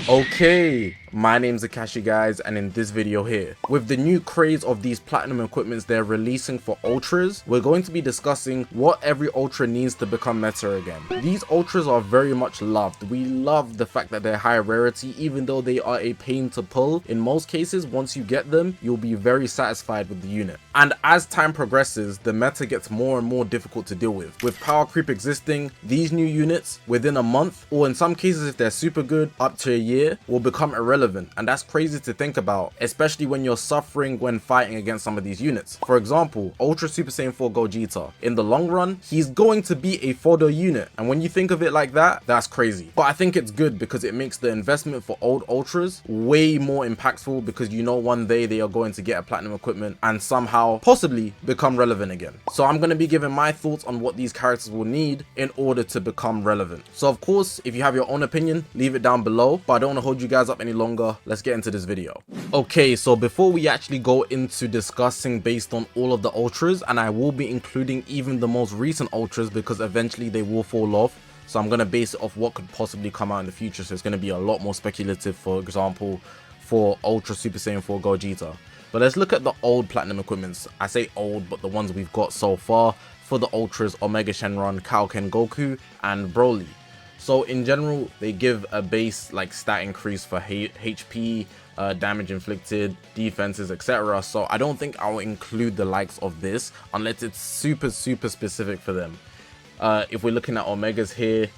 Okay, my name's Zakashi guys, and in this video here, with the new craze of these platinum equipments they're releasing for ultras, we're going to be discussing what every ultra needs to become meta again. These ultras are very much loved. We love the fact that they're high rarity, even though they are a pain to pull. In most cases, once you get them, you'll be very satisfied with the unit. And as time progresses, the meta gets more and more difficult to deal with. With power creep existing, these new units within a month, or in some cases if they're super good, up to a year, will become irrelevant, and that's crazy to think about, especially when you're suffering when fighting against some of these units. For example, Ultra Super Saiyan 4 Gogeta. In the long run, he's going to be a fodder unit, and when you think of it like that, that's crazy. But I think it's good because it makes the investment for old ultras way more impactful, because you know one day they are going to get a platinum equipment and somehow possibly become relevant again. So I'm going to be giving my thoughts on what these characters will need in order to become relevant. So of course, if you have your own opinion, leave it down below, but I don't want to hold you guys up any longer. Let's get into this video. Okay, so before we actually go into discussing based on all of the ultras, and I will be including even the most recent ultras because eventually they will fall off, so I'm going to base it off what could possibly come out in the future. So it's going to be a lot more speculative, for example, for Ultra Super Saiyan 4 Gogeta. But let's look at the old platinum equipments. I say old, but the ones we've got so far for the ultras: Omega Shenron, Kaioken Goku, and Broly. So in general, they give a base like stat increase for HP, damage inflicted, defenses, etc. So I don't think I'll include the likes of this unless it's super specific for them. If we're looking at Omegas here,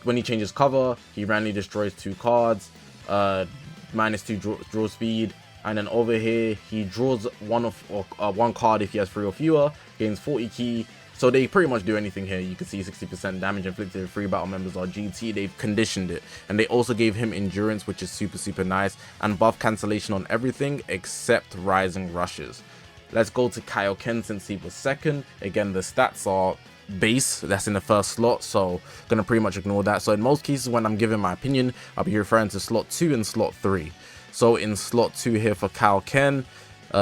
when he changes cover, he randomly destroys 2 cards, -2 draw speed, and then over here he draws one card if he has 3 or fewer, gains 40 ki. So they pretty much do anything here. You can see 60% damage inflicted if 3 battle members are GT. They've conditioned it, and they also gave him endurance, which is super nice, and buff cancellation on everything except rising rushes. Let's go to Kaioken since he was second. Again, the stats are base, that's in the first slot, so gonna pretty much ignore that. So in most cases when I'm giving my opinion, I'll be referring to slot 2 and slot 3. So in slot 2 here for Kaioken,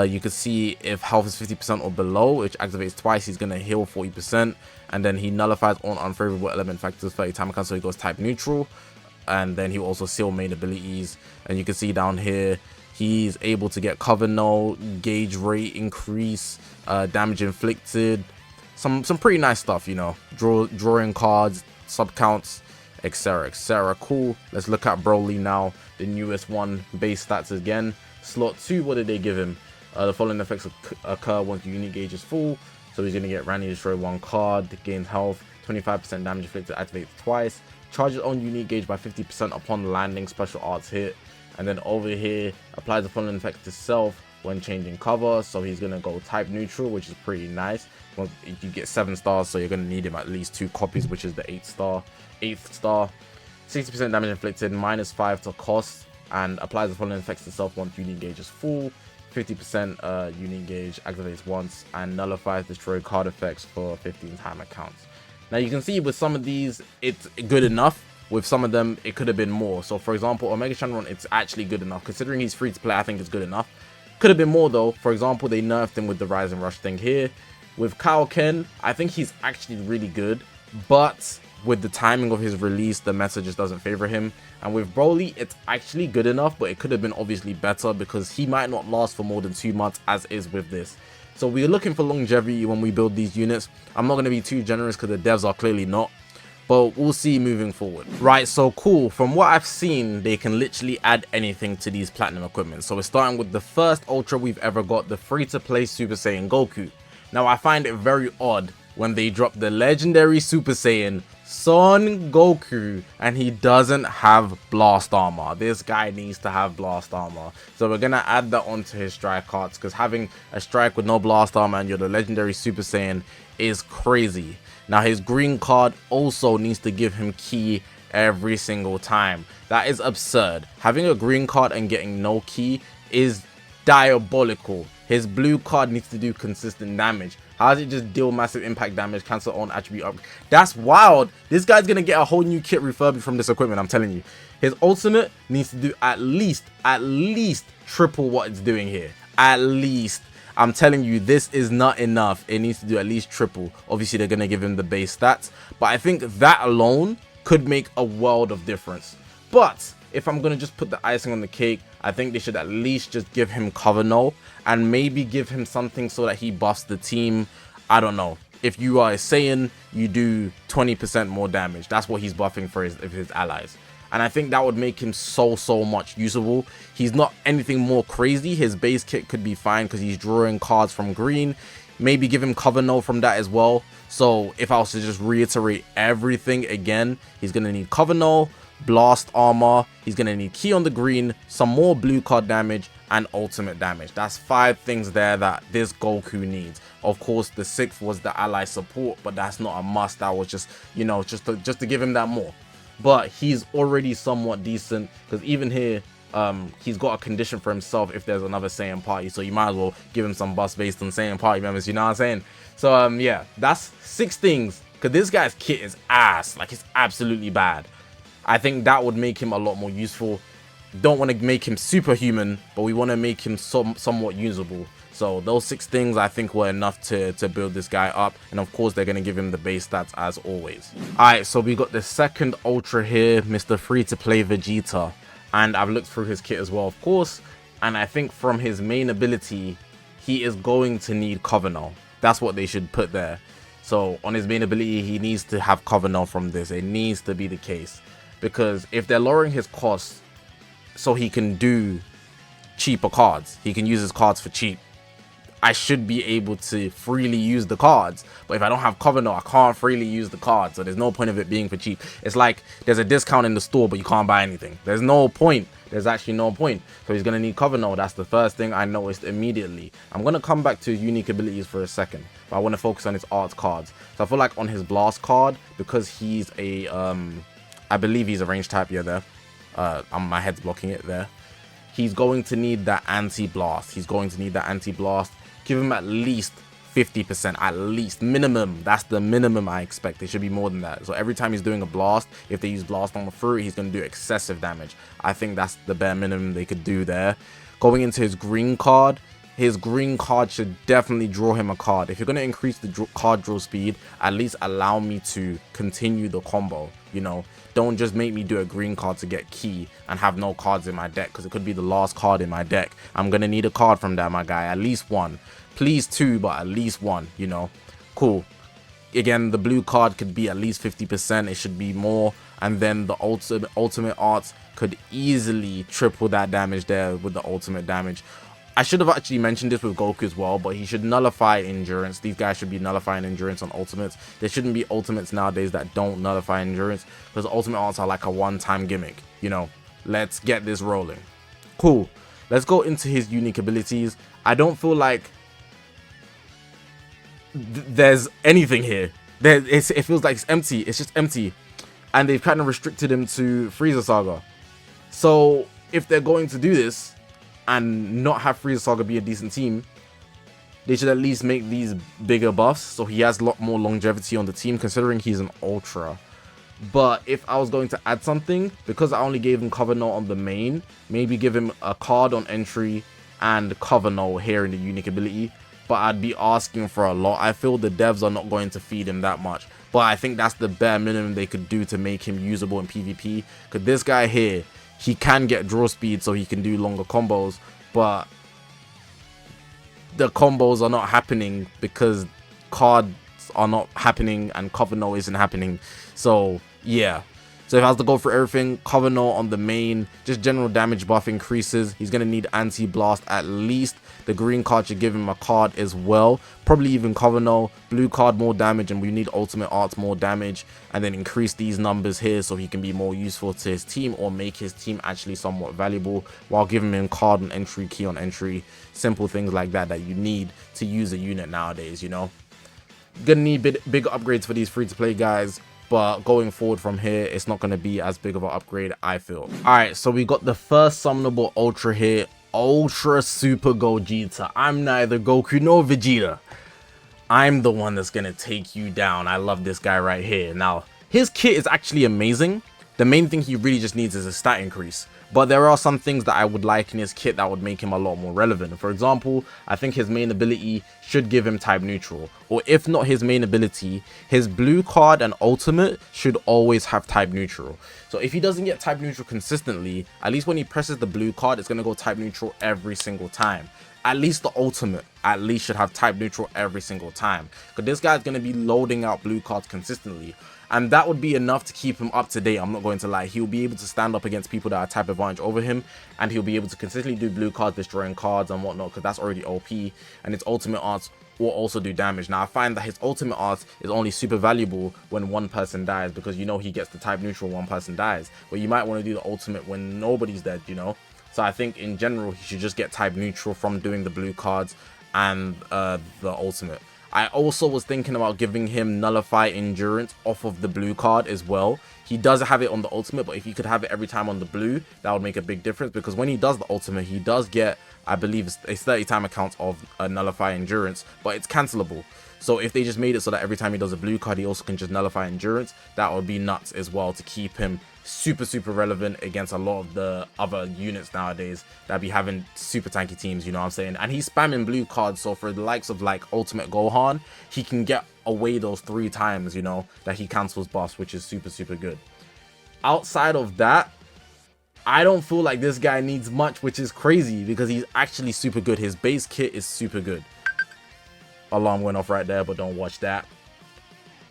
you can see if health is 50% or below, which activates twice, he's going to heal 40%, and then he nullifies all unfavorable element factors 30 time count, so he goes type neutral, and then he will also seal main abilities. And you can see down here he's able to get cover null, gauge rate increase, damage inflicted, some pretty nice stuff, you know, drawing cards, sub counts, etc. Cool. Let's look at Broly now, the newest one. Base stats again. Slot 2, what did they give him? The following effects occur once your unique gauge is full. So he's going to get randomly destroy 1 card, gains health, 25% damage inflicted, activates twice, charges own unique gauge by 50% upon landing special arts hit. And then over here, applies the following effects to self when changing cover. So he's going to go type neutral, which is pretty nice. Well, you get 7 stars, so you're going to need him at least 2 copies, which is the 8th star. 60% damage inflicted, -5 to cost, and applies the following effects to self once unique gauge is full. 50% unique gauge, activates once, and nullifies destroy card effects for 15 timer counts. Now you can see with some of these it's good enough. With some of them it could have been more. So for example, Omega Shenron, it's actually good enough. Considering he's free to play, I think it's good enough. Could have been more though. For example, they nerfed him with the Rise and Rush thing here. With Kaioken, I think he's actually really good, but with the timing of his release, the meta just doesn't favor him. And with Broly, it's actually good enough, but it could have been obviously better because he might not last for more than 2 months, as is with this. So we're looking for longevity when we build these units. I'm not going to be too generous because the devs are clearly not, but we'll see moving forward. Right, so cool. From what I've seen, they can literally add anything to these platinum equipment. So we're starting with the first ultra we've ever got, the free-to-play Super Saiyan Goku. Now I find it very odd when they drop the legendary Super Saiyan Son Goku and he doesn't have blast armor. This guy needs to have blast armor, so we're gonna add that onto his strike cards, because having a strike with no blast armor and you're the legendary Super Saiyan is crazy. Now his green card also needs to give him ki every single time. That is absurd. Having a green card and getting no ki is diabolical. His blue card needs to do consistent damage. How does it just deal massive impact damage, cancel on attribute up? That's wild. This guy's gonna get a whole new kit refurbished from this equipment, I'm telling you. His ultimate needs to do at least triple what it's doing here. At least. I'm telling you, this is not enough. It needs to do at least triple. Obviously, they're gonna give him the base stats, but I think that alone could make a world of difference. But if I'm gonna just put the icing on the cake, I think they should at least just give him cover null and maybe give him something so that he buffs the team. I don't know. If you are a Saiyan, you do 20% more damage. That's what he's buffing for his allies. And I think that would make him so much usable. He's not anything more crazy. His base kit could be fine because he's drawing cards from green. Maybe give him cover null from that as well. So if I was to just reiterate everything again, he's going to need cover null, blast armor, he's going to need key on the green, some more blue card damage, and ultimate damage. That's 5 things there that this Goku needs. Of course, the 6th was the ally support, but that's not a must. That was just, you know, just to give him that more. But he's already somewhat decent because even here, he's got a condition for himself if there's another Saiyan party, so you might as well give him some buffs based on Saiyan party members, you know what I'm saying? So yeah, that's 6 things, because this guy's kit is ass, like it's absolutely bad. I think that would make him a lot more useful. Don't want to make him superhuman, but we want to make him somewhat usable. So those 6 things I think were enough to build this guy up, and of course they're going to give him the base stats as always. Alright, so we got the second ultra here, Mr. Free to Play Vegeta. And I've looked through his kit as well, of course, and I think from his main ability, he is going to need cover null. That's what they should put there. So on his main ability, he needs to have cover null from this. It needs to be the case, because if they're lowering his costs so he can do cheaper cards, he can use his cards for cheap, I should be able to freely use the cards. But if I don't have cover null, I can't freely use the cards, so there's no point of it being for cheap. It's like there's a discount in the store but you can't buy anything. There's no point. There's actually no point. So he's gonna need cover null. That's the first thing I noticed immediately. I'm gonna come back to his unique abilities for a second, but I want to focus on his arts cards. So I feel like on his blast card, because he's a I believe he's a range type, yeah, there. My head's blocking it there. He's going to need that anti-blast. He's going to need that anti-blast. Give him at least 50%, at least, minimum. That's the minimum I expect. It should be more than that. So every time he's doing a blast, if they use blast on the fruit, he's going to do excessive damage. I think that's the bare minimum they could do there. Going into his green card should definitely draw him a card. If you're going to increase the card draw speed, at least allow me to continue the combo, you know. Don't just make me do a green card to get key and have no cards in my deck, because it could be the last card in my deck. I'm going to need a card from that, my guy. At least 1. Please 2, but at least 1, you know. Cool. Again, the blue card could be at least 50%. It should be more. And then the ultimate arts could easily triple that damage there with the ultimate damage. I should have actually mentioned this with Goku as well, but he should nullify endurance. These guys should be nullifying endurance on ultimates. There shouldn't be ultimates nowadays that don't nullify endurance, because ultimate arts are like a one-time gimmick. You know, let's get this rolling. Cool. Let's go into his unique abilities. I don't feel like there's anything here. It feels like it's empty. It's just empty. And they've kind of restricted him to Frieza Saga. So if they're going to do this and not have Frieza Saga be a decent team, they should at least make these bigger buffs so he has a lot more longevity on the team, considering he's an ultra. But if I was going to add something, because I only gave him cover null on the main, maybe give him a card on entry and cover null here in the unique ability. But I'd be asking for a lot. I feel the devs are not going to feed him that much, but I think that's the bare minimum they could do to make him usable in PvP. Because this guy here, he can get draw speed so he can do longer combos, but the combos are not happening because cards are not happening and cover null isn't happening. So yeah, so if I was to go for everything, cover null on the main, just general damage buff increases. He's gonna need anti-blast at least. The green card should give him a card as well, probably even cover null. Blue card more damage, and we need ultimate arts more damage, and then increase these numbers here so he can be more useful to his team, or make his team actually somewhat valuable, while giving him card on entry, key on entry, simple things like that that you need to use a unit nowadays, you know. Gonna need big upgrades for these free-to-play guys, but going forward from here, it's not going to be as big of an upgrade, I feel. Alright, so we got the first summonable ultra here, Ultra Super Gogeta. I'm neither Goku nor Vegeta. I'm the one that's going to take you down. I love this guy right here. Now, his kit is actually amazing. The main thing he really just needs is a stat increase. but there are some things that I would like in his kit that would make him a lot more relevant. For example, I think his main ability should give him type neutral, or if not his main ability, his blue card and ultimate should always have type neutral. So if he doesn't get type neutral consistently, at least when he presses the blue card, it's going to go type neutral every single time. At least the ultimate at least should have type neutral every single time, because this guy's going to be loading out blue cards consistently, and that would be enough to keep him up to date. I'm not going to lie, he'll be able to stand up against people that are type advantage over him, and he'll be able to consistently do blue cards, destroying cards and whatnot, because that's already OP, and its ultimate arts will also do damage. Now I find that his ultimate art is only super valuable when one person dies, because you know he gets the type neutral one person dies, but you might want to do the ultimate when nobody's dead, you know. So I think in general he should just get type neutral from doing the blue cards and the ultimate. I also was thinking about giving him nullify endurance off of the blue card as well. He does have it on the ultimate, but if he could have it every time on the blue, that would make a big difference, because when he does the ultimate, he does get, I believe, a 30 time account of nullify endurance, but it's cancelable. So if they just made it so that every time he does a blue card, he also can just nullify endurance, that would be nuts as well, to keep him super relevant against a lot of the other units nowadays that be having super tanky teams, you know what I'm saying. And he's spamming blue cards, so for the likes of like Ultimate Gohan, he can get away those 3 times, you know, that he cancels buffs, which is super good. Outside of that, I don't feel like this guy needs much, which is crazy, because he's actually super good. His base kit is super good. Alarm went off right there, but don't watch that.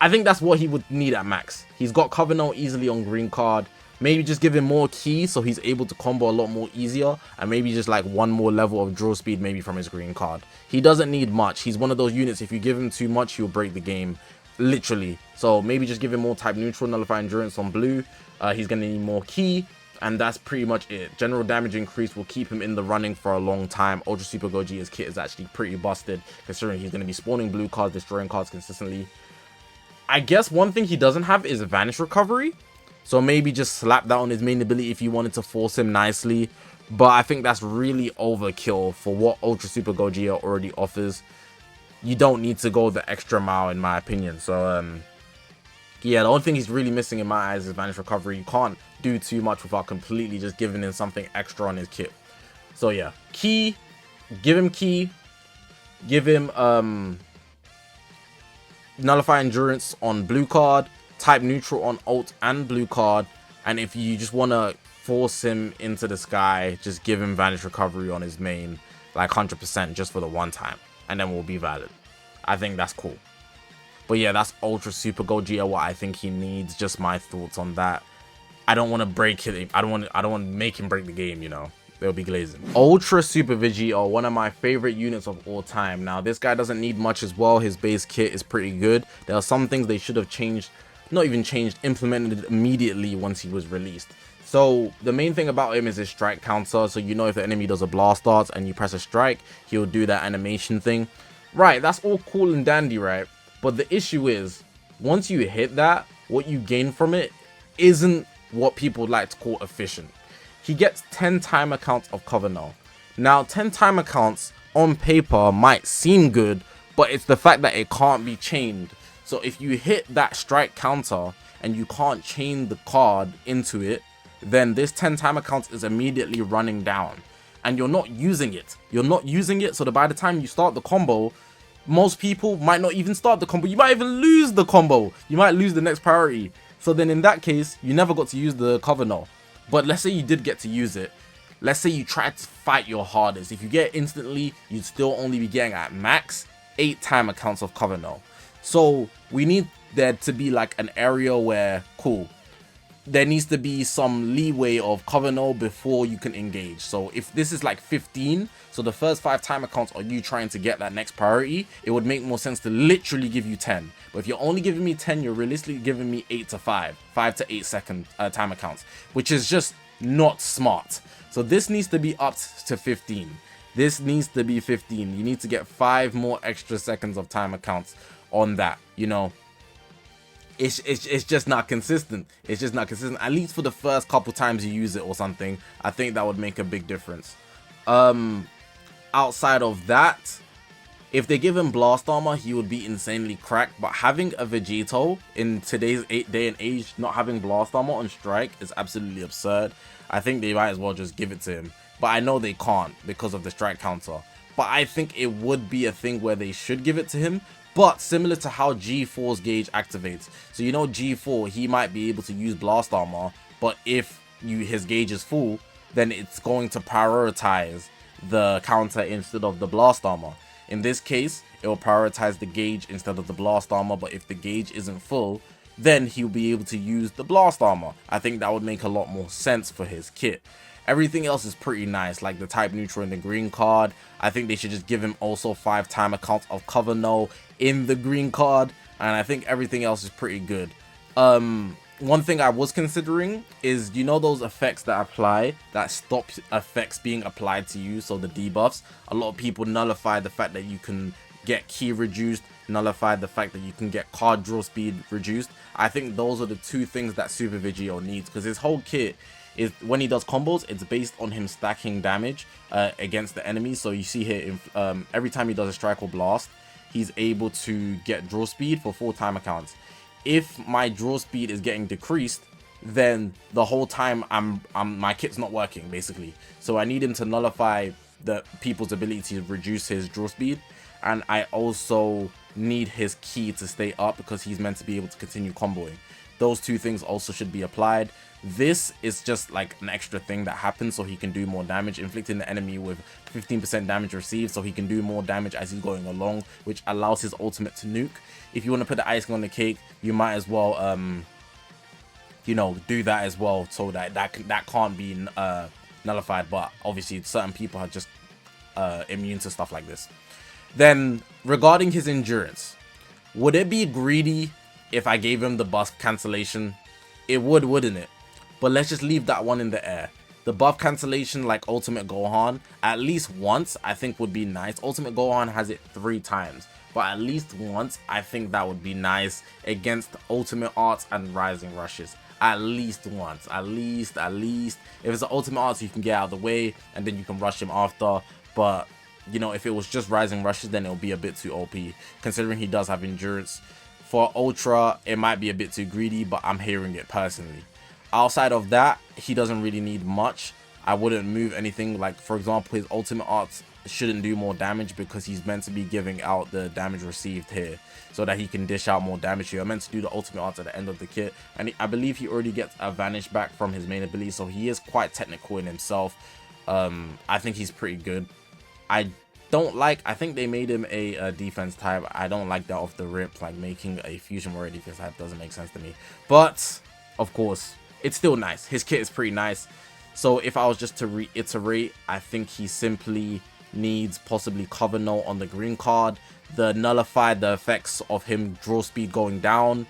I think that's what he would need at max. He's got Covenant easily on green card. Maybe just give him more keys so he's able to combo a lot more easier, and maybe just like one more level of draw speed maybe from his green card. He doesn't need much. He's one of those units, if you give him too much, he'll break the game, literally. So maybe just give him more type neutral, nullify endurance on blue. He's gonna need more key, and that's pretty much it. General damage increase will keep him in the running for a long time. Ultra Super Gogeta's kit is actually pretty busted, considering he's going to be spawning blue cards, destroying cards consistently. I guess one thing he doesn't have is Vanish Recovery, so maybe just slap that on his main ability if you wanted to force him nicely, but I think that's really overkill for what Ultra Super Gogeta already offers. You don't need to go the extra mile, in my opinion. So yeah, the only thing he's really missing in my eyes is Vanish Recovery. You can't do too much without completely just giving him something extra on his kit. So yeah, key, give him key, give him nullify endurance on blue card, type neutral on ult and blue card, and if you just want to force him into the sky, just give him Vanish Recovery on his main, like 100% just for the one time, and then we'll be valid. I think that's cool. But yeah, that's Ultra Super Gogeta, what I think he needs. Just my thoughts on that. I don't want to break it. I don't want to make him break the game, you know. They'll be glazing. Ultra Super Vegito, one of my favorite units of all time. Now, this guy doesn't need much as well. His base kit is pretty good. There are some things they should have changed, not even changed, implemented immediately once he was released. So the main thing about him is his strike counter. So you know, if the enemy does a blast dart and you press a strike, he'll do that animation thing. Right, that's all cool and dandy, right? But the issue is, once you hit that, what you gain from it isn't what people like to call efficient. He gets 10 timer counts of Covenant. Now, 10 timer counts on paper might seem good, but it's the fact that it can't be chained. So if you hit that strike counter and you can't chain the card into it, then this 10 timer count is immediately running down. And you're not using it. You're not using it, so that by the time you start the combo, most people might not even start the combo. You might even lose the combo. You might lose the next priority. So then in that case, you never got to use the Covenant. But let's say you did get to use it. Let's say you tried to fight your hardest. If you get it instantly, you'd still only be getting at max 8 timer counts of Covenant. So we need there to be like an area where, cool, there needs to be some leeway of Covenant before you can engage. So if this is like 15, so the first 5 timer counts are you trying to get that next priority, it would make more sense to literally give you 10. But if you're only giving me 10, you're realistically giving me 8 to 5 to 8 second timer counts, which is just not smart. So this needs to be up to 15. This needs to be 15. You need to get 5 more extra seconds of timer counts on that, you know. It's just not consistent. It's just not consistent. At least for the first couple times you use it or something, I think that would make a big difference. Outside of that, if they give him blast armor, he would be insanely cracked. But having a Vegito in today's day and age, not having blast armor on strike is absolutely absurd. I think they might as well just give it to him. But I know they can't because of the strike counter. But I think it would be a thing where they should give it to him. But similar to how G4's gauge activates. So you know G4, he might be able to use blast armor. But if his gauge is full, then it's going to prioritize the counter instead of the blast armor. In this case, it will prioritize the gauge instead of the blast armor. But if the gauge isn't full, then he'll be able to use the blast armor. I think that would make a lot more sense for his kit. Everything else is pretty nice, like the type neutral in the green card. I think they should just give him also 5 timer counts of cover no in the green card, and I think everything else is pretty good. One thing I was considering is, you know, those effects that apply, that stop effects being applied to you, so the debuffs. A lot of people nullify the fact that you can get key reduced, nullify the fact that you can get card draw speed reduced. I think those are the 2 things that Super Vegito needs, because his whole kit is, when he does combos, it's based on him stacking damage against the enemy. So you see here, every time he does a strike or blast, he's able to get draw speed for 4 timer counts. If my draw speed is getting decreased, then the whole time my kit's not working, basically. So I need him to nullify the people's ability to reduce his draw speed, and I also need his ki to stay up because he's meant to be able to continue comboing. Those 2 things also should be applied. This is just like an extra thing that happens so he can do more damage, inflicting the enemy with 15% damage received, so he can do more damage as he's going along, which allows his ultimate to nuke. If you want to put the icing on the cake, you might as well you know, do that as well, so that can't be nullified. But obviously certain people are just immune to stuff like this. Then regarding his endurance, would it be greedy if I gave him the buff cancellation? It would, wouldn't it? But let's just leave that one in the air. The buff cancellation, like Ultimate Gohan, at least once I think would be nice. Ultimate Gohan has it 3 times, but at least once I think that would be nice against Ultimate Arts and Rising Rushes. At least once, at least. If it's an Ultimate Arts, you can get out of the way and then you can rush him after. But you know, if it was just Rising Rushes, then it'll be a bit too OP, considering he does have endurance. For Ultra, it might be a bit too greedy, but I'm hearing it personally. Outside of that, he doesn't really need much. I wouldn't move anything. Like, for example, his Ultimate Arts shouldn't do more damage because he's meant to be giving out the damage received here so that he can dish out more damage here. I'm meant to do the Ultimate Arts at the end of the kit, and I believe he already gets a vanish back from his main ability, so he is quite technical in himself. I think he's pretty good. I think they made him a defense type. I don't like that off the rip, like making a fusion warrior defense type doesn't make sense to me. But of course, it's still nice. His kit is pretty nice. So if I was just to reiterate, I think he simply needs possibly cover no on the green card, the nullify the effects of him draw speed going down,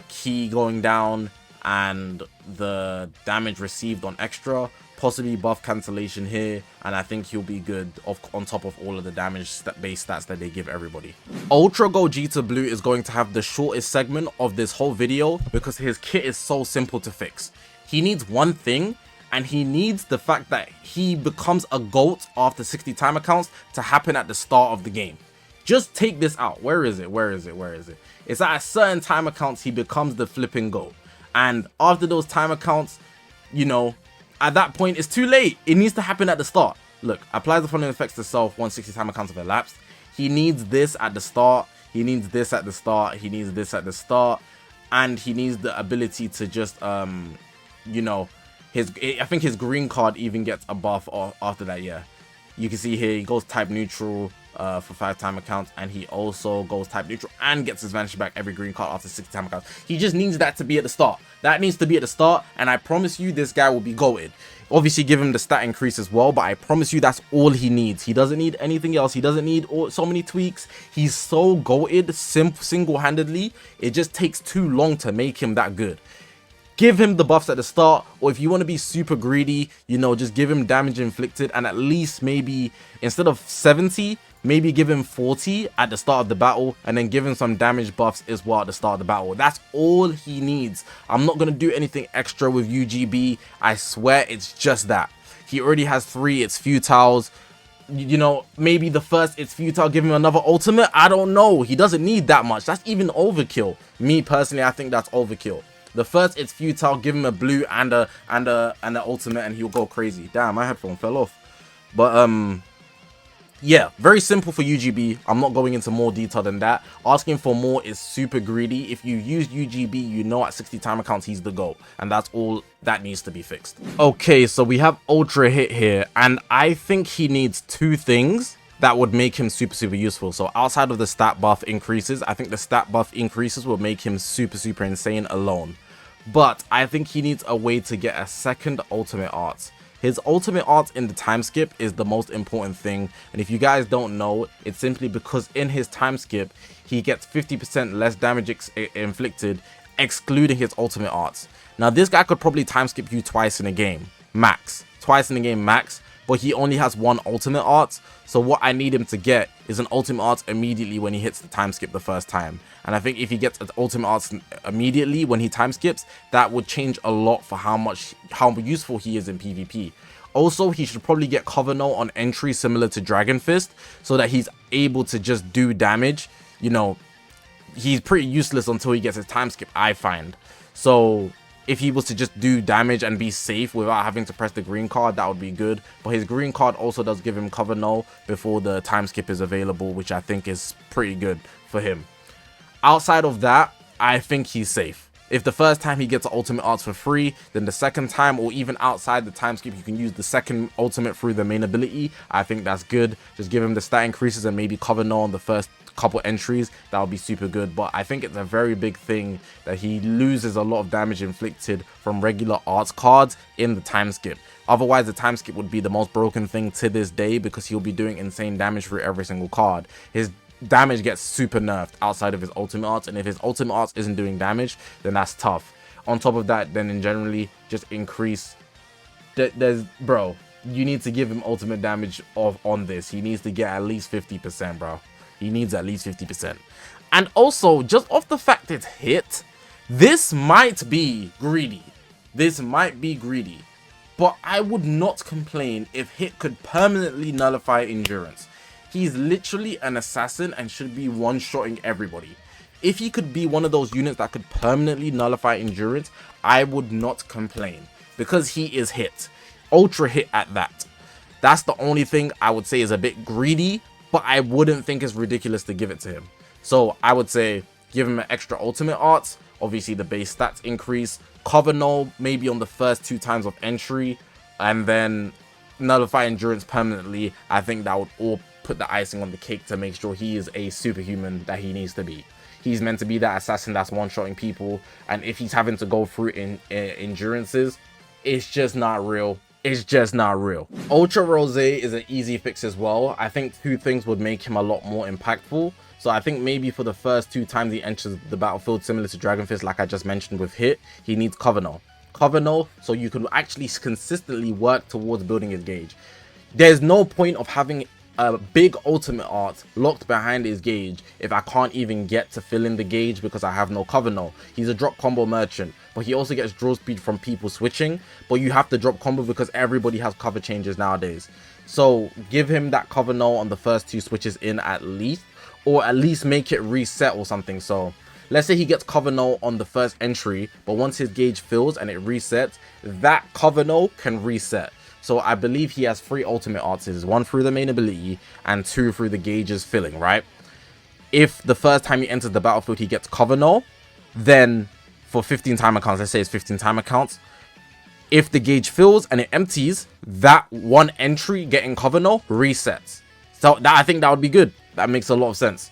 key going down, and the damage received on extra, possibly buff cancellation here, and I think he'll be good on top of all of the damage base stats that they give everybody. Ultra Gogeta Blue is going to have the shortest segment of this whole video because his kit is so simple to fix. He needs one thing, and he needs the fact that he becomes a GOAT after 60 timer counts to happen at the start of the game. Just take this out. Where is it? It's at a certain timer counts he becomes the flipping GOAT. And after those timer counts, you know, at that point it's too late. It needs to happen at the start. Look, applies the following effects to self once 60 timer counts have elapsed. He needs this at the start. He needs this at the start. He needs this at the start. And he needs the ability to just, you know, I think his green card even gets a buff after that. Yeah, you can see here he goes type neutral for 5 timer counts, and he also goes type neutral and gets his vanish back every green card after 60 timer counts. He just needs that to be at the start. That needs to be at the start, and I promise you this guy will be goated. Obviously give him the stat increase as well, but I promise you that's all he needs. He doesn't need anything else. He doesn't need so many tweaks. He's so goated single-handedly. It just takes too long to make him that good. Give him the buffs at the start, or if you want to be super greedy, you know, just give him damage inflicted, and at least maybe instead of 70, maybe give him 40 at the start of the battle, and then give him some damage buffs as well at the start of the battle. That's all he needs. I'm not going to do anything extra with UGB. I swear it's just that. He already has 3, it's futiles. You know, maybe the first it's futile, give him another ultimate. I don't know. He doesn't need that much. That's even overkill. Me personally, I think that's overkill. The first, it's futile. Give him a blue and an ultimate, and he'll go crazy. Damn, my headphone fell off. But yeah, very simple for UGB. I'm not going into more detail than that. Asking for more is super greedy. If you use UGB, you know at 60 time accounts he's the GOAT, and that's all that needs to be fixed. Okay, so we have Ultra Hit here, and I think he needs two things that would make him super useful. So outside of the stat buff increases, I think the stat buff increases will make him super insane alone. But I think he needs a way to get a second ultimate art. His ultimate art in the time skip is the most important thing, and if you guys don't know, it's simply because in his time skip he gets 50% less damage inflicted, excluding his ultimate arts. Now this guy could probably time skip you twice in a game max, but he only has one ultimate art. So what I need him to get is an ultimate art immediately when he hits the time skip the first time. And I think if he gets an ultimate art immediately when he time skips, that would change a lot for how useful he is in PvP. Also, he should probably get cover note on entry similar to Dragon Fist, so that he's able to just do damage. You know, he's pretty useless until he gets his time skip, I find. So if he was to just do damage and be safe without having to press the green card, that would be good. But his green card also does give him cover null before the time skip is available, which I think is pretty good for him. Outside of that, I think he's safe. If the first time he gets ultimate arts for free, then the second time, or even outside the time skip, you can use the second ultimate through the main ability. I think that's good. Just give him the stat increases and maybe cover null on the first couple entries. That would be super good. But I think it's a very big thing that he loses a lot of damage inflicted from regular arts cards in the time skip. Otherwise, the time skip would be the most broken thing to this day, because he'll be doing insane damage through every single card. His damage gets super nerfed outside of his ultimate arts, and if his ultimate arts isn't doing damage, then that's tough. On top of that, then in generally just increase. Bro, you need to give him ultimate damage on this. He needs to get at least 50%, bro. He needs at least 50%. And also, just off the fact it's hit, this might be greedy. But I would not complain if hit could permanently nullify endurance. He's literally an assassin and should be one-shotting everybody. If he could be one of those units that could permanently nullify endurance, I would not complain, because he is hit. Ultra hit at that. That's the only thing I would say is a bit greedy, but I wouldn't think it's ridiculous to give it to him. So I would say give him an extra ultimate arts, obviously the base stats increase, cover null maybe on the first 2 times of entry, and then nullify endurance permanently. I think that would all put the icing on the cake to make sure he is a superhuman that he needs to be. He's meant to be that assassin that's one-shotting people, and if he's having to go through endurances, it's just not real. Ultra Rosé is an easy fix as well. I think 2 things would make him a lot more impactful. So I think maybe for the first 2 times he enters the battlefield, similar to Dragon Fist, like I just mentioned with hit, he needs cover null, so you can actually consistently work towards building his gauge. There's no point of having a big ultimate art locked behind his gauge if I can't even get to fill in the gauge because I have no cover null. He's a drop combo merchant, but he also gets draw speed from people switching, but you have to drop combo because everybody has cover changes nowadays. So give him that cover null on the first 2 switches in at least, or at least make it reset or something. So let's say he gets cover null on the first entry, but once his gauge fills and it resets, that cover null can reset. So I believe he has 3 ultimate arts, 1 through the main ability and 2 through the gauges filling, right? If the first time he enters the battlefield he gets cover null, then for 15 time accounts, let's say it's 15 time accounts, if the gauge fills and it empties, that 1 entry getting cover null resets. So I think that would be good. That makes a lot of sense.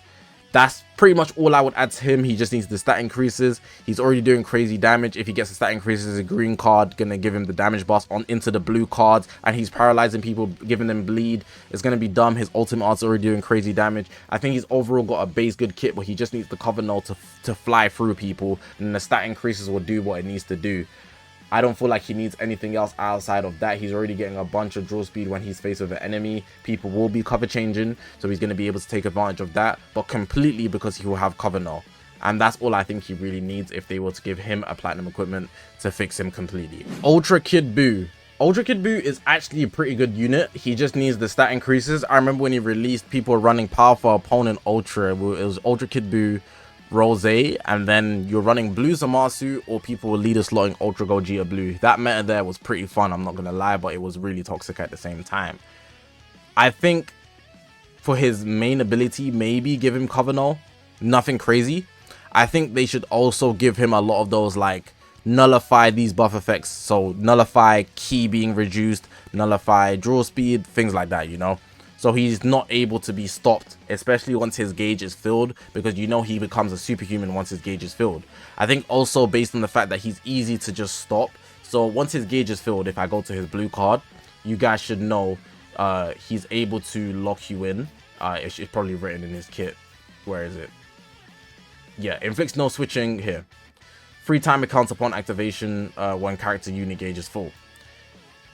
That's pretty much all I would add to him. He just needs the stat increases. He's already doing crazy damage. If he gets the stat increases, a green card gonna give him the damage buff on into the blue cards, and he's paralyzing people, giving them bleed. It's gonna be dumb. His ultimate art's already doing crazy damage. I think he's overall got a base good kit, but he just needs the cover null to fly through people, and the stat increases will do what it needs to do. I don't feel like he needs anything else outside of that. He's already getting a bunch of draw speed when he's faced with an enemy. People will be cover changing, so he's going to be able to take advantage of that, but completely because he will have cover null. And that's all I think he really needs if they were to give him a platinum equipment to fix him completely. Ultra Kid Buu. Ultra Kid Buu is actually a pretty good unit. He just needs the stat increases. I remember when he released, people were running powerful opponent Ultra. It was Ultra Kid Buu, Rosé, and then you're running Blue Zamasu, or people will leader slotting Ultra Gogeta Blue. That meta there was pretty fun, I'm not gonna lie, but it was really toxic at the same time. I think for his main ability, maybe give him Cover Null, nothing crazy. I think they should also give him a lot of those, like, nullify these buff effects, so nullify ki being reduced, nullify draw speed, things like that, you know, so he's not able to be stopped, especially once his gauge is filled, because you know he becomes a superhuman once his gauge is filled. I think also based on the fact that he's easy to just stop, so once his gauge is filled, if I go to his blue card, you guys should know he's able to lock you in. It's probably written in his kit. Where is it? Yeah, inflicts no switching here. Free timer counts upon activation when character unit gauge is full.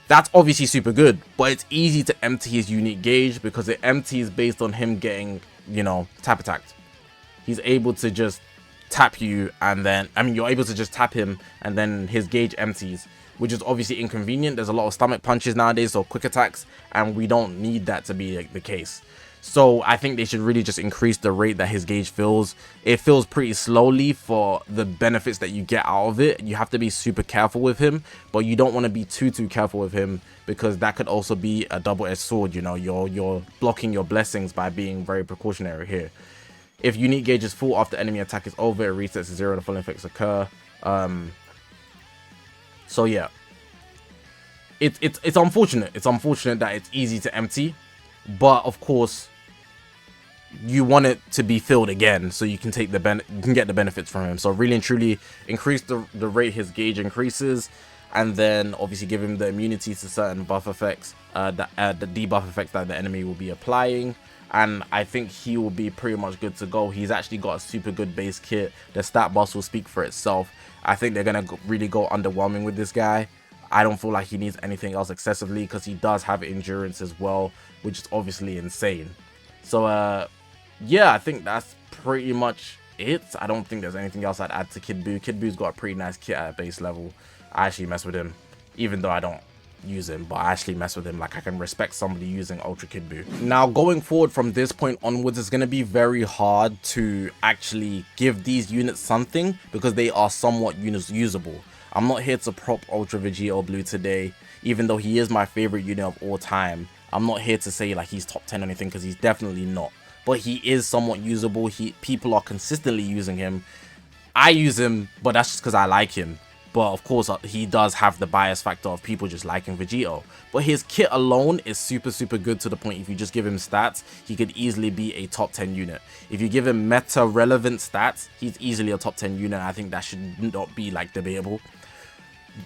That's obviously super good, but it's easy to empty his unique gauge because it empties based on him getting, you know, tap attacked. He's able to just tap you, and then, I mean, you're able to just tap him and then his gauge empties, which is obviously inconvenient. There's a lot of stomach punches nowadays, so quick attacks, and we don't need that to be the case. So I think they should really just increase the rate that his gauge fills. It fills pretty slowly for the benefits that you get out of it. You have to be super careful with him, but you don't want to be too careful with him, because that could also be a double-edged sword. You know, you're blocking your blessings by being very precautionary here. If unique gauge is full after enemy attack is over, it resets to 0 and the full effects occur. So yeah, it's unfortunate. It's unfortunate that it's easy to empty, but of course you want it to be filled again so you can take the you can get the benefits from him. So really and truly increase the rate his gauge increases, and then obviously give him the immunity to certain buff effects, the debuff effects that the enemy will be applying, and I think he will be pretty much good to go. He's actually got a super good base kit. The stat bus will speak for itself. I think they're gonna really go underwhelming with this guy. I don't feel like he needs anything else excessively, because he does have endurance as well, which is obviously insane. So yeah, I think that's pretty much it. I don't think there's anything else I'd add to Kid Buu. Kid Buu's got a pretty nice kit at base level. I actually mess with him, even though I don't use him, but I actually mess with him. Like, I can respect somebody using Ultra Kid Buu. Now, going forward from this point onwards, it's going to be very hard to actually give these units something, because they are somewhat usable. I'm not here to prop Ultra Vegito Blue today, even though he is my favorite unit of all time. I'm not here to say like he's top 10 or anything, because he's definitely not. But he is somewhat usable. People are consistently using him. I use him, but that's just because I like him. But of course, he does have the bias factor of people just liking Vegito. But his kit alone is super good, to the point if you just give him stats, he could easily be a top 10 unit. If you give him meta relevant stats, he's easily a top 10 unit. I think that should not be like debatable.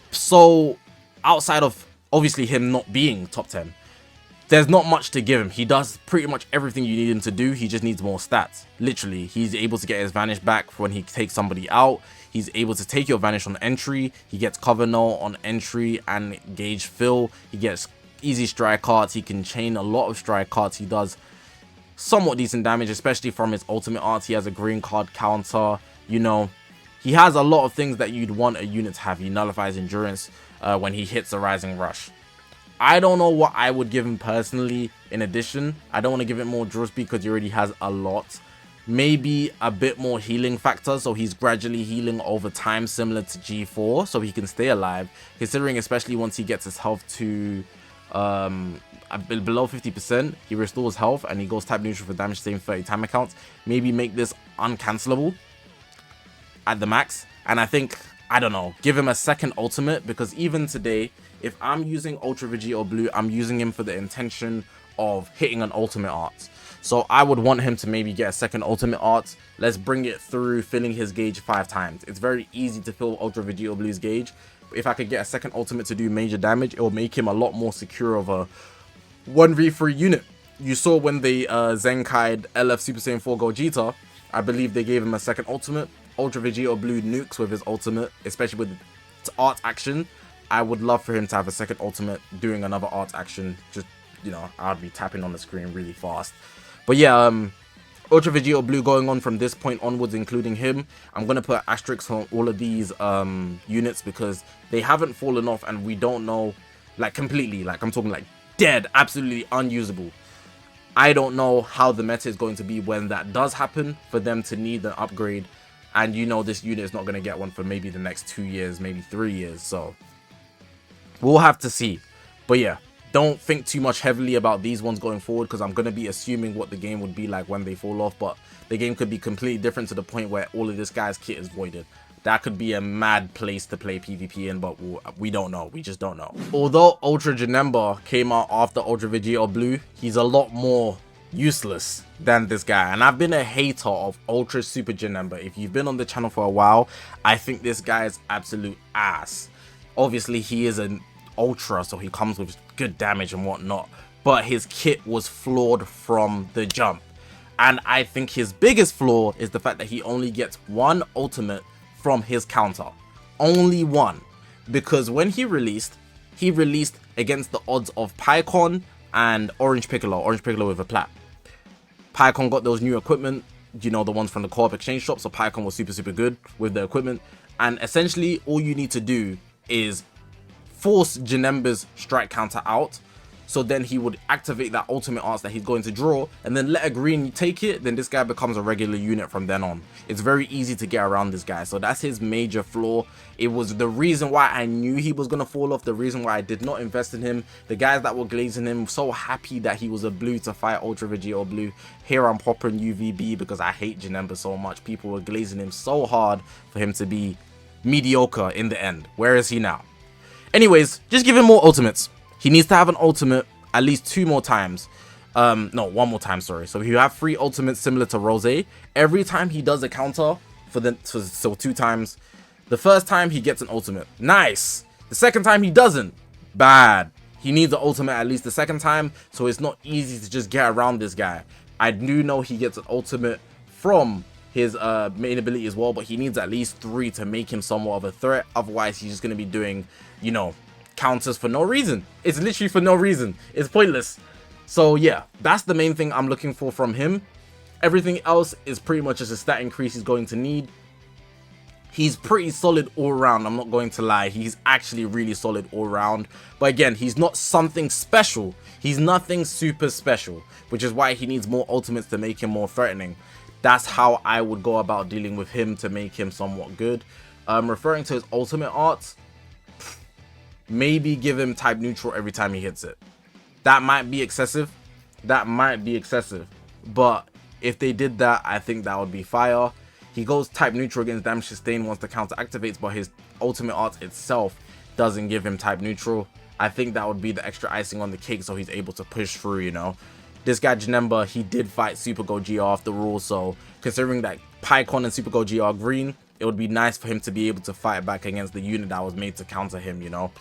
So outside of obviously him not being top 10, there's not much to give him. He does pretty much everything you need him to do. He just needs more stats. Literally, he's able to get his vanish back when he takes somebody out. He's able to take your vanish on entry. He gets cover null on entry and gauge fill. He gets easy strike cards. He can chain a lot of strike cards. He does somewhat decent damage, especially from his ultimate art. He has a green card counter. You know, he has a lot of things that you'd want a unit to have. He nullifies endurance when he hits a rising rush. I don't know what I would give him personally in addition. I don't want to give him more draw speed because he already has a lot. Maybe a bit more healing factor, so he's gradually healing over time, similar to G4, so he can stay alive, considering especially once he gets his health to below 50%, he restores health and he goes type neutral for damage, same 30 timer counts. Maybe make this uncancelable at the max, and I think, I don't know, give him a second ultimate, because even today, if I'm using Ultra Vegito Blue, I'm using him for the intention of hitting an ultimate art. So I would want him to maybe get a second ultimate art. Let's bring it through filling his gauge 5 times. It's very easy to fill Ultra Vegito Blue's gauge. If I could get a second ultimate to do major damage, it will make him a lot more secure of a 1v3 unit. You saw when they Zenkai'd LF Super Saiyan 4 Gogeta, I believe they gave him a second ultimate. Ultra Vegito Blue nukes with his ultimate, especially with art action. I would love for him to have a second ultimate doing another art action. Just, you know, I'd be tapping on the screen really fast. But yeah, Ultra Vegito Blue going on from this point onwards, including him. I'm going to put asterisks on all of these units because they haven't fallen off and we don't know, like, completely. Like, I'm talking like dead, absolutely unusable. I don't know how the meta is going to be when that does happen for them to need an upgrade. And you know this unit is not going to get one for maybe the next 2 years, maybe 3 years. So we'll have to see. But yeah, don't think too much heavily about these ones going forward, because I'm going to be assuming what the game would be like when they fall off. But the game could be completely different to the point where all of this guy's kit is voided. That could be a mad place to play PvP in, but we don't know. We just don't know. Although Ultra Janemba came out after Ultra Vegito Blue, he's a lot more useless than this guy. And I've been a hater of Ultra Super Janemba. If you've been on the channel for a while, I think this guy is absolute ass. Obviously, he is an Ultra, so he comes with good damage and whatnot. But his kit was flawed from the jump. And I think his biggest flaw is the fact that he only gets one ultimate from his counter. Only one. Because when he released against the odds of Pycon and Orange Piccolo with a plat. Pycon got those new equipment, you know, the ones from the co-op exchange shop, so Pycon was super good with the equipment. And essentially all you need to do is force Janemba's strike counter out, so then he would activate that ultimate arts that he's going to draw, and then let a green take it, then this guy becomes a regular unit from then on. It's very easy to get around this guy, so that's his major flaw. It was the reason why I knew he was going to fall off, the reason why I did not invest in him. The guys that were glazing him, so happy that he was a blue to fight Ultra Vegito Blue. Here I'm popping UVB because I hate Janemba so much. People were glazing him so hard for him to be mediocre in the end. Where is he now? Anyways, just give him more ultimates. He needs to have an ultimate at least 2 more times. No, 1 more time, sorry. So if you have 3 ultimates similar to Rosé, every time he does a counter so 2 times. The first time he gets an ultimate. Nice. The second time he doesn't. Bad. He needs an ultimate at least the second time, so it's not easy to just get around this guy. I do know he gets an ultimate from his main ability as well, but he needs at least 3 to make him somewhat of a threat. Otherwise, he's just going to be doing, you know, counters for no reason. It's literally for no reason. It's pointless. So yeah, that's the main thing I'm looking for from him. Everything else is pretty much just a stat increase he's going to need. He's pretty solid all around, I'm not going to lie. He's actually really solid all around. But again, he's not something special. He's nothing super special, which is why he needs more ultimates to make him more threatening. That's how I would go about dealing with him to make him somewhat good. Referring to his ultimate arts, maybe give him type neutral every time he hits it. That might be excessive. That might be excessive. But if they did that, I think that would be fire. He goes type neutral against damage sustain once the counter activates, but his ultimate art itself doesn't give him type neutral. I think that would be the extra icing on the cake, so he's able to push through, you know. This guy Janemba, he did fight Super Gogeta off the rules, so considering that Pycon and Super Gogeta are green, it would be nice for him to be able to fight back against the unit that was made to counter him, you know.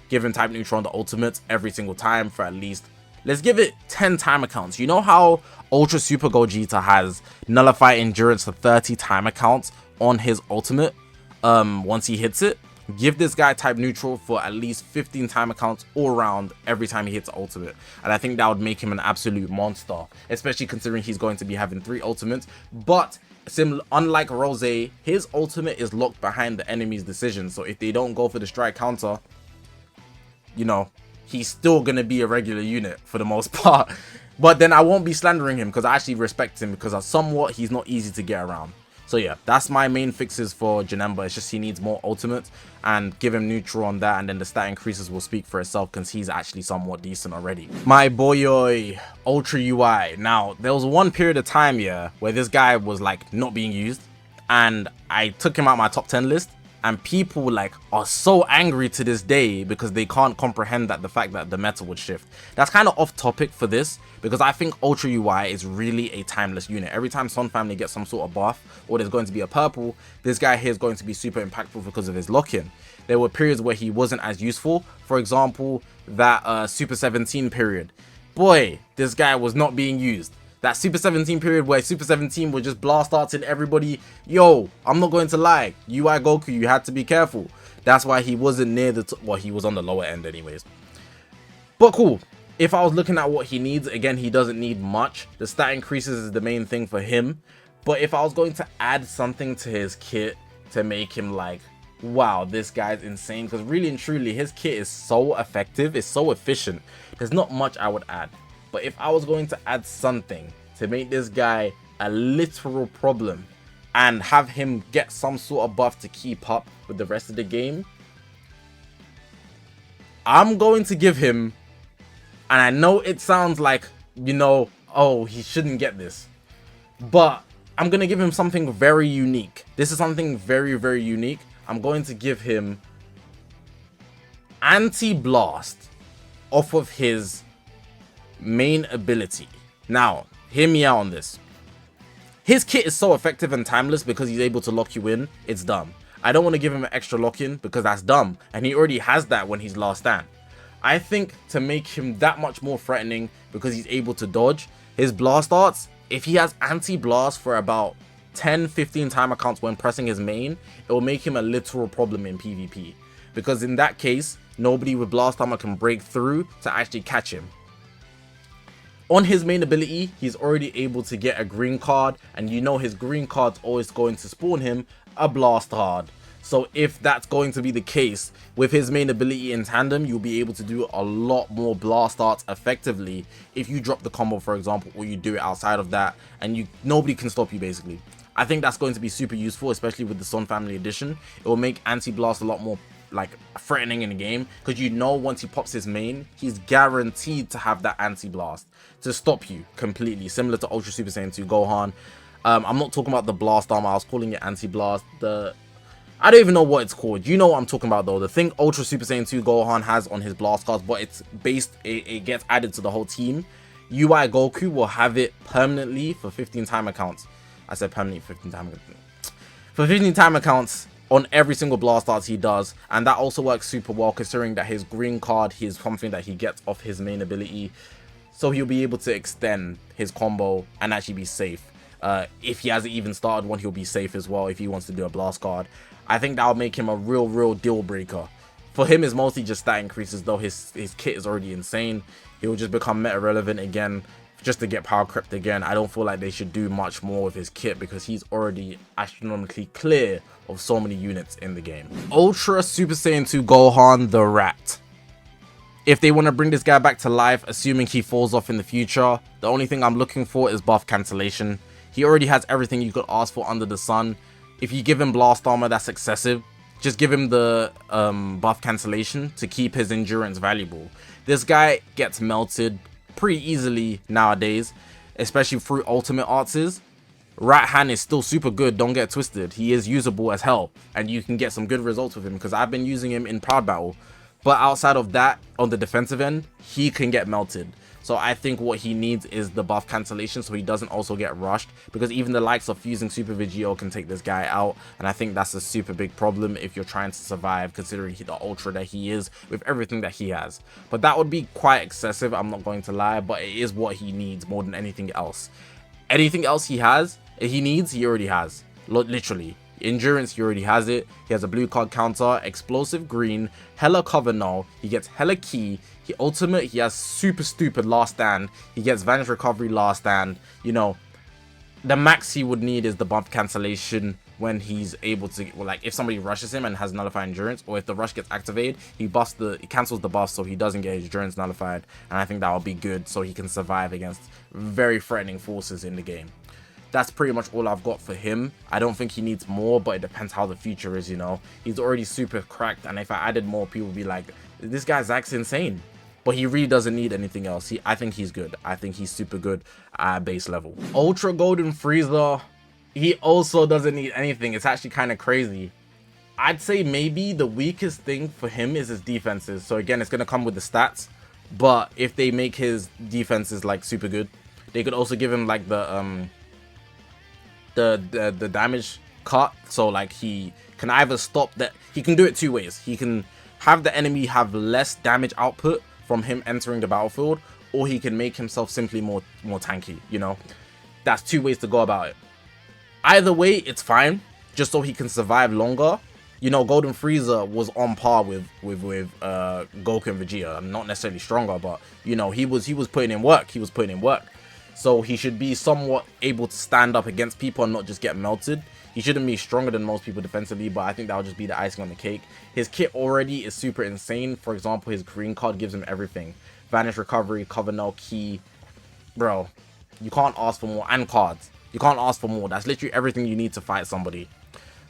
Give him type neutral on the ultimates every single time for at least, let's give it 10 timer counts. You know how Ultra Super Gogeta has nullify endurance for 30 timer counts on his ultimate once he hits it? Give this guy type neutral for at least 15 timer counts all around every time he hits ultimate, and I think that would make him an absolute monster, especially considering he's going to be having 3 ultimates. But unlike Rosé, his ultimate is locked behind the enemy's decision, so if they don't go for the strike counter, you know, he's still gonna be a regular unit for the most part. But then I won't be slandering him because I actually respect him, because somewhat he's not easy to get around. So yeah, that's my main fixes for Janemba. It's just he needs more ultimates, and give him neutral on that, and then the stat increases will speak for itself because he's actually somewhat decent already. My boy Ultra UI. Now, there was one period of time, yeah, where this guy was like not being used, and I took him out my top 10 list. And people like are so angry to this day because they can't comprehend that the fact that the meta would shift. That's kind of off topic for this, because I think Ultra UI is really a timeless unit. Every time Son Family gets some sort of buff or there's going to be a purple, this guy here is going to be super impactful because of his lock-in. There were periods where he wasn't as useful. For example, that Super 17 period. Boy, this guy was not being used. That Super 17 period where Super 17 would just blast darts in everybody. Yo, I'm not going to lie. UI Goku, you had to be careful. That's why he wasn't near the well, he was on the lower end anyways. But cool. If I was looking at what he needs, again, he doesn't need much. The stat increases is the main thing for him. But if I was going to add something to his kit to make him like, wow, this guy's insane. Because really and truly, his kit is so effective. It's so efficient. There's not much I would add. But if I was going to add something to make this guy a literal problem, and have him get some sort of buff to keep up with the rest of the game, I'm going to give him, and I know it sounds like, you know, oh, he shouldn't get this, but I'm going to give him something very unique. This is something very, very unique. I'm going to give him anti-blast off of his main ability. Now, hear me out on this. His kit is so effective and timeless because he's able to lock you in. It's dumb. I don't want to give him an extra lock-in because that's dumb, and he already has that when he's last stand. I think to make him that much more threatening because he's able to dodge, his blast arts, if he has anti-blast for about 10-15 timer counts when pressing his main, it will make him a literal problem in PvP. Because in that case, nobody with blast armor can break through to actually catch him. On his main ability, he's already able to get a green card, and you know his green card's always going to spawn him a blast card. So if that's going to be the case, with his main ability in tandem, you'll be able to do a lot more blast arts effectively if you drop the combo, for example, or you do it outside of that, and nobody can stop you basically. I think that's going to be super useful, especially with the Son Family Edition. It will make anti-blast a lot more like threatening in the game, because you know once he pops his main, he's guaranteed to have that anti-blast to stop you completely, similar to Ultra Super Saiyan 2 Gohan. I'm not talking about the blast armor, I was calling it anti-blast. I don't even know what it's called. You know what I'm talking about though. The thing Ultra Super Saiyan 2 Gohan has on his blast cards, but it's based, it gets added to the whole team. UI Goku will have it permanently for 15 timer counts. I said permanently 15 timer. For 15 timer counts on every single blast arts he does, and that also works super well considering that his green card is something that he gets off his main ability, so he'll be able to extend his combo and actually be safe. If he hasn't even started one, he'll be safe as well if he wants to do a blast card. I think that'll make him a real deal breaker. For him, it's mostly just stat increases, though his kit is already insane. He'll just become meta relevant again, just to get power crept again. I don't feel like they should do much more with his kit because he's already astronomically clear of so many units in the game. Ultra Super Saiyan 2 Gohan the Rat. If they want to bring this guy back to life, assuming he falls off in the future, the only thing I'm looking for is buff cancellation. He already has everything you could ask for under the sun. If you give him blast armor, that's excessive. Just give him the buff cancellation to keep his endurance valuable. This guy gets melted pretty easily nowadays, especially through ultimate arts. Right hand is still super good, don't get twisted. He is usable as hell, and you can get some good results with him because I've been using him in Proud Battle. But outside of that, on the defensive end, he can get melted. So I think what he needs is the buff cancellation so he doesn't also get rushed, because even the likes of fusing Super Vegito can take this guy out, and I think that's a super big problem if you're trying to survive, considering the ultra that he is with everything that he has. But that would be quite excessive, I'm not going to lie, but it is what he needs more than anything else. Anything else he needs, he already has. Literally. Endurance, he already has it. He has a blue card counter, explosive green, hella cover null, he gets hella key, he ultimate, he has super stupid last stand, he gets vanish recovery last stand. You know, the max he would need is the buff cancellation when he's able to, well, like if somebody rushes him and has nullified endurance, or if the rush gets activated, he cancels the buff so he doesn't get his endurance nullified, and I think that will be good so he can survive against very threatening forces in the game. That's pretty much all I've got for him. I don't think he needs more, but it depends how the future is, you know. He's already super cracked, and if I added more, people would be like, this guy Zach's insane. But he really doesn't need anything else. I think he's good. I think he's super good at base level. Ultra Golden Frieza, he also doesn't need anything. It's actually kind of crazy. I'd say maybe the weakest thing for him is his defenses. So again, it's going to come with the stats. But if they make his defenses like super good, they could also give him like the damage cut, so like he can either stop that, he can do it two ways. He can have the enemy have less damage output from him entering the battlefield, or he can make himself simply more tanky, you know. That's two ways to go about it. Either way, it's fine, just so he can survive longer. You know, Golden Frieza was on par with Goku and Vegeta. Not necessarily stronger, but you know, he was putting in work. So he should be somewhat able to stand up against people and not just get melted. He shouldn't be stronger than most people defensively, but I think that would just be the icing on the cake. His kit already is super insane. For example, his green card gives him everything. Vanish recovery, cover null, key. Bro, you can't ask for more. And cards. You can't ask for more. That's literally everything you need to fight somebody.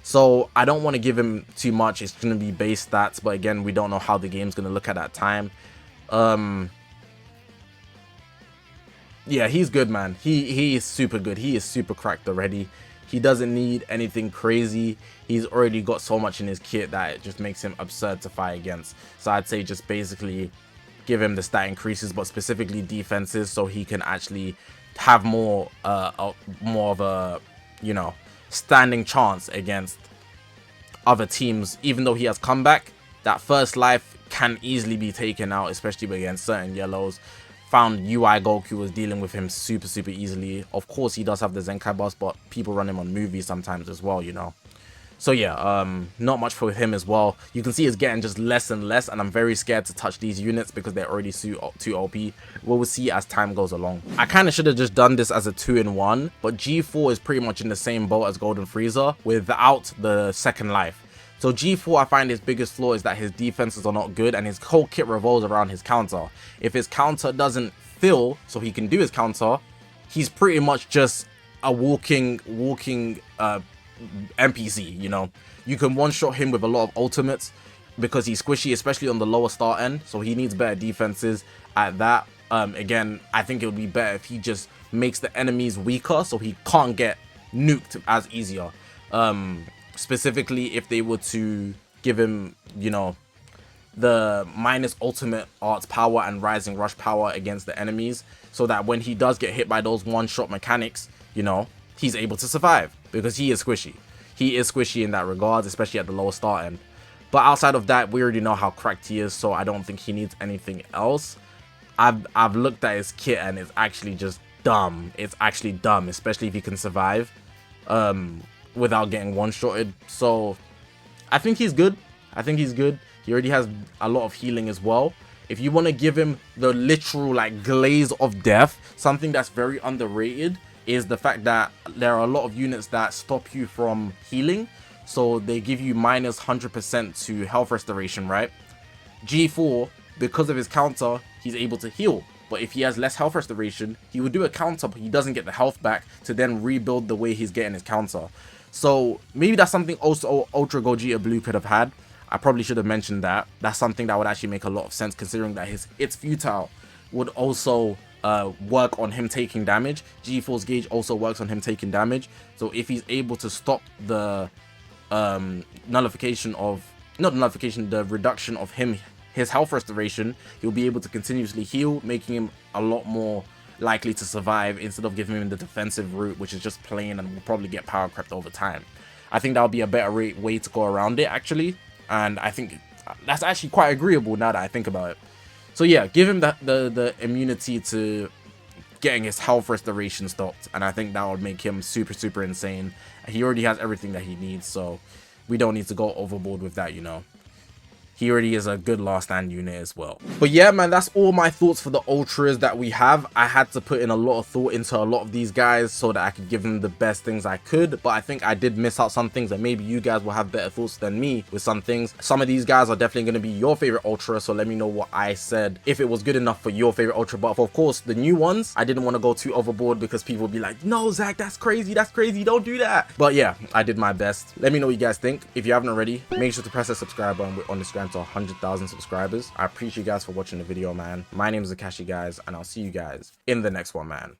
So I don't want to give him too much. It's going to be base stats, but again, we don't know how the game's going to look at that time. Yeah, he's good, man. He is super good. He is super cracked already. He doesn't need anything crazy. He's already got so much in his kit that it just makes him absurd to fight against. So I'd say just basically give him the stat increases, but specifically defenses, so he can actually have more of a, you know, standing chance against other teams. Even though he has comeback, that first life can easily be taken out, especially against certain yellows. Found UI Goku was dealing with him super easily. Of course, he does have the Zenkai boss, but people run him on movies sometimes as well, you know. So yeah, not much for him as well. You can see it's getting just less and less, and I'm very scared to touch these units because they're already too OP. We'll see as time goes along. I kind of should have just done this as a 2-in-1, but G4 is pretty much in the same boat as Golden Frieza without the second life. So G4, I find his biggest flaw is that his defenses are not good, and his whole kit revolves around his counter. If his counter doesn't fill so he can do his counter, he's pretty much just a walking NPC, you know. You can one-shot him with a lot of ultimates because he's squishy, especially on the lower star end, so he needs better defenses at that. Again, I think it would be better if he just makes the enemies weaker so he can't get nuked as easier. Specifically if they were to give him, you know, the minus ultimate arts power and rising rush power against the enemies, so that when he does get hit by those one-shot mechanics, you know, he's able to survive because he is squishy. He is squishy in that regard, especially at the lower star end. But outside of that, we already know how cracked he is, so I don't think he needs anything else. I've looked at his kit and it's actually just dumb. It's actually dumb, especially if he can survive without getting one-shotted. So I think he's good. I think he's good. He already has a lot of healing as well. If you want to give him the literal like glaze of death, something that's very underrated is the fact that there are a lot of units that stop you from healing. So they give you minus 100% to health restoration, right? G4, because of his counter, he's able to heal. But if he has less health restoration, he would do a counter, but he doesn't get the health back to then rebuild the way he's getting his counter. So maybe that's something also Ultra Gogeta Blue could have had. I probably should have mentioned that. That's something that would actually make a lot of sense, considering that his It's Futile would also work on him taking damage. G4's gauge also works on him taking damage. So if he's able to stop the the reduction of his health restoration, he'll be able to continuously heal, making him a lot more likely to survive instead of giving him the defensive route, which is just plain and will probably get power crept over time. I think that would be a better way to go around it, actually, and I think that's actually quite agreeable now that I think about it. So yeah, give him the immunity to getting his health restoration stopped, and I think that would make him super insane. He already has everything that he needs, so we don't need to go overboard with that, you know. He already is a good last stand unit as well. But yeah, man, that's all my thoughts for the ultras that we have. I had to put in a lot of thought into a lot of these guys so that I could give them the best things I could, but I think I did miss out some things, and maybe you guys will have better thoughts than me with some things. Some of these guys are definitely going to be your favorite ultra, so let me know what I said, if it was good enough for your favorite ultra. But of course, the new ones, I didn't want to go too overboard because people would be like, no, Zach, that's crazy, don't do that. But yeah, I did my best. Let me know what you guys think. If you haven't already, make sure to press that subscribe button on this to 100,000 subscribers. I appreciate you guys for watching the video, man. My name is Zakashi, guys, and I'll see you guys in the next one, man.